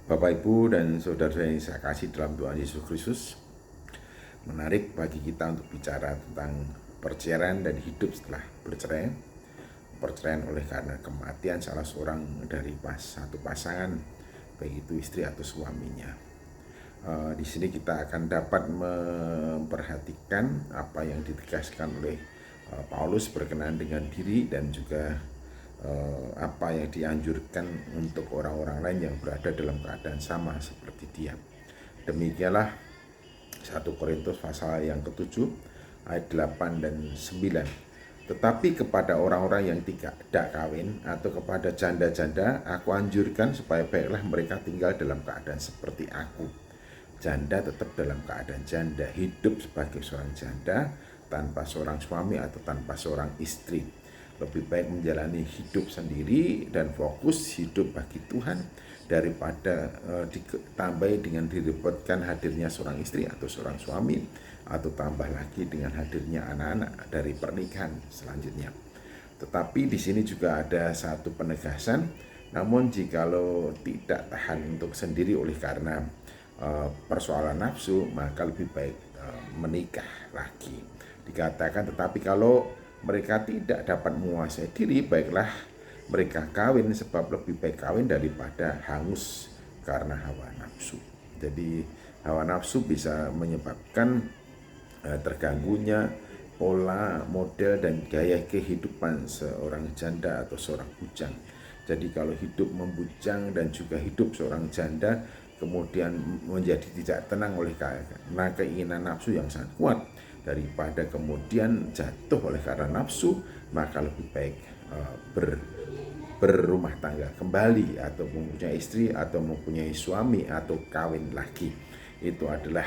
Bapak, Ibu, dan saudara yang saya kasih dalam Tuhan Yesus Kristus, menarik bagi kita untuk bicara tentang perceraian dan hidup setelah bercerai. Perceraian oleh karena kematian salah seorang dari satu pasangan, baik itu istri atau suaminya. Di sini kita akan dapat memperhatikan apa yang ditegaskan oleh Paulus berkenaan dengan diri dan juga apa yang dianjurkan untuk orang-orang lain yang berada dalam keadaan sama seperti dia. Demikianlah 1 Korintus pasal yang ke-7 ayat 8 dan 9. Tetapi kepada orang-orang yang tidak kawin atau kepada janda-janda aku anjurkan supaya baiklah mereka tinggal dalam keadaan seperti aku. Janda tetap dalam keadaan janda, hidup sebagai seorang janda tanpa seorang suami atau tanpa seorang istri. Lebih baik menjalani hidup sendiri dan fokus hidup bagi Tuhan daripada ditambah dengan direpotkan hadirnya seorang istri atau seorang suami, atau tambah lagi dengan hadirnya anak-anak dari pernikahan selanjutnya. Tetapi di sini juga ada satu penegasan, namun jikalau tidak tahan untuk sendiri oleh karena persoalan nafsu, maka lebih baik menikah lagi. Dikatakan tetapi kalau mereka tidak dapat menguasai diri, baiklah mereka kawin, sebab lebih baik kawin daripada hangus karena hawa nafsu. Jadi hawa nafsu bisa menyebabkan terganggunya pola, model, dan gaya kehidupan seorang janda atau seorang bujang. Jadi kalau hidup membujang dan juga hidup seorang janda kemudian menjadi tidak tenang oleh karena keinginan nafsu yang sangat kuat, daripada kemudian jatuh oleh karena nafsu, maka lebih baik berumah tangga kembali, atau mempunyai istri atau mempunyai suami atau kawin lagi. Itu adalah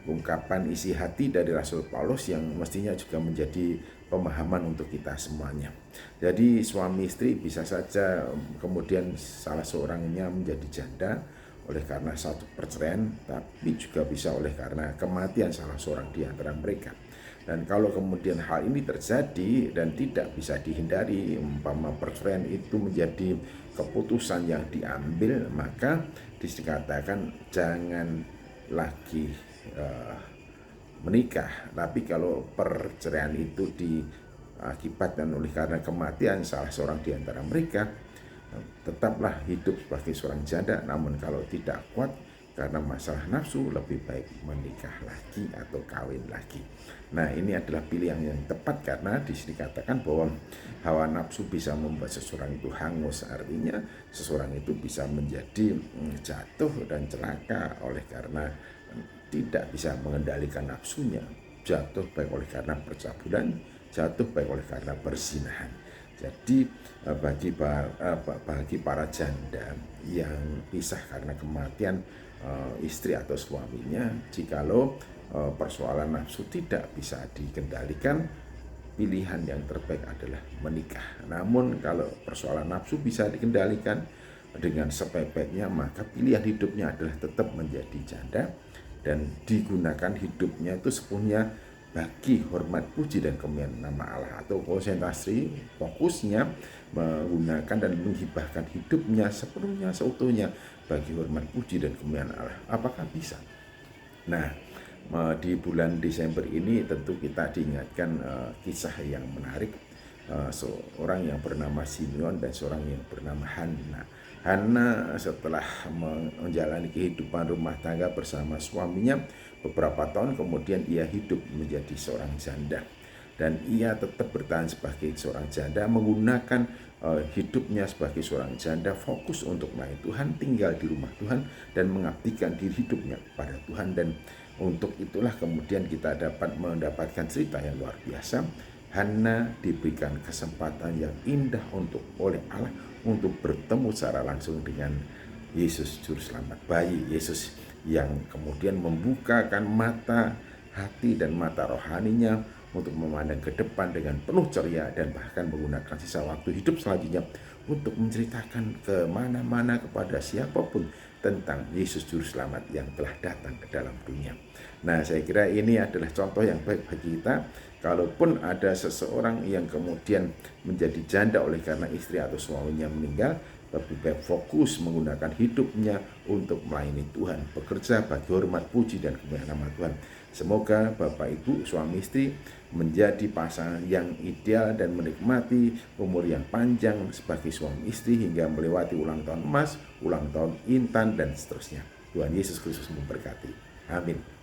ungkapan isi hati dari Rasul Paulus yang mestinya juga menjadi pemahaman untuk kita semuanya. Jadi suami istri bisa saja kemudian salah seorangnya menjadi janda oleh karena satu perceraian, tapi juga bisa oleh karena kematian salah seorang di antara mereka. Dan kalau kemudian hal ini terjadi dan tidak bisa dihindari, umpama perceraian itu menjadi keputusan yang diambil, maka dikatakan jangan lagi menikah. Tapi kalau perceraian itu diakibatkan oleh karena kematian salah seorang di antara mereka, tetaplah hidup sebagai seorang janda. Namun kalau tidak kuat karena masalah nafsu, lebih baik menikah lagi atau kawin lagi. Nah, ini adalah pilihan yang tepat karena di sini katakan bahwa hawa nafsu bisa membuat seseorang itu hangus, artinya seseorang itu bisa menjadi jatuh dan celaka oleh karena tidak bisa mengendalikan nafsunya, jatuh baik oleh karena percabulan, jatuh baik oleh karena perzinahan. Jadi bagi para janda yang pisah karena kematian istri atau suaminya, jikalau persoalan nafsu tidak bisa dikendalikan, pilihan yang terbaik adalah menikah. Namun kalau persoalan nafsu bisa dikendalikan dengan sebaik-baiknya, maka pilihan hidupnya adalah tetap menjadi janda dan digunakan hidupnya itu sepenuhnya bagi hormat, puji, dan kemuliaan nama Allah, atau konsentrasi fokusnya menggunakan dan menghibahkan hidupnya sepenuhnya, seutuhnya bagi hormat, puji, dan kemuliaan Allah. Apakah bisa? Nah, di bulan Desember ini tentu kita diingatkan kisah yang menarik, seorang yang bernama Simeon dan seorang yang bernama Hana. Hana setelah menjalani kehidupan rumah tangga bersama suaminya beberapa tahun, kemudian ia hidup menjadi seorang janda. Dan ia tetap bertahan sebagai seorang janda, menggunakan hidupnya sebagai seorang janda, fokus untuk melayani Tuhan, tinggal di rumah Tuhan, dan mengabdikan diri hidupnya kepada Tuhan. Dan untuk itulah kemudian kita dapat mendapatkan cerita yang luar biasa. Hana diberikan kesempatan yang indah oleh Allah untuk bertemu secara langsung dengan Yesus Juru Selamat, bayi Yesus, yang kemudian membukakan mata hati dan mata rohaninya untuk memandang ke depan dengan penuh ceria, dan bahkan menggunakan sisa waktu hidup selanjutnya untuk menceritakan kemana-mana kepada siapapun tentang Yesus Juru Selamat yang telah datang ke dalam dunia. Nah, saya kira ini adalah contoh yang baik bagi kita. Kalaupun ada seseorang yang kemudian menjadi janda oleh karena istri atau suaminya meninggal, lebih baik fokus menggunakan hidupnya untuk melayani Tuhan, bekerja bagi hormat, puji, dan kemuliaan nama Tuhan. Semoga Bapak Ibu suami istri menjadi pasangan yang ideal dan menikmati umur yang panjang sebagai suami istri hingga melewati ulang tahun emas, ulang tahun intan, dan seterusnya. Tuhan Yesus Kristus memberkati. Amin.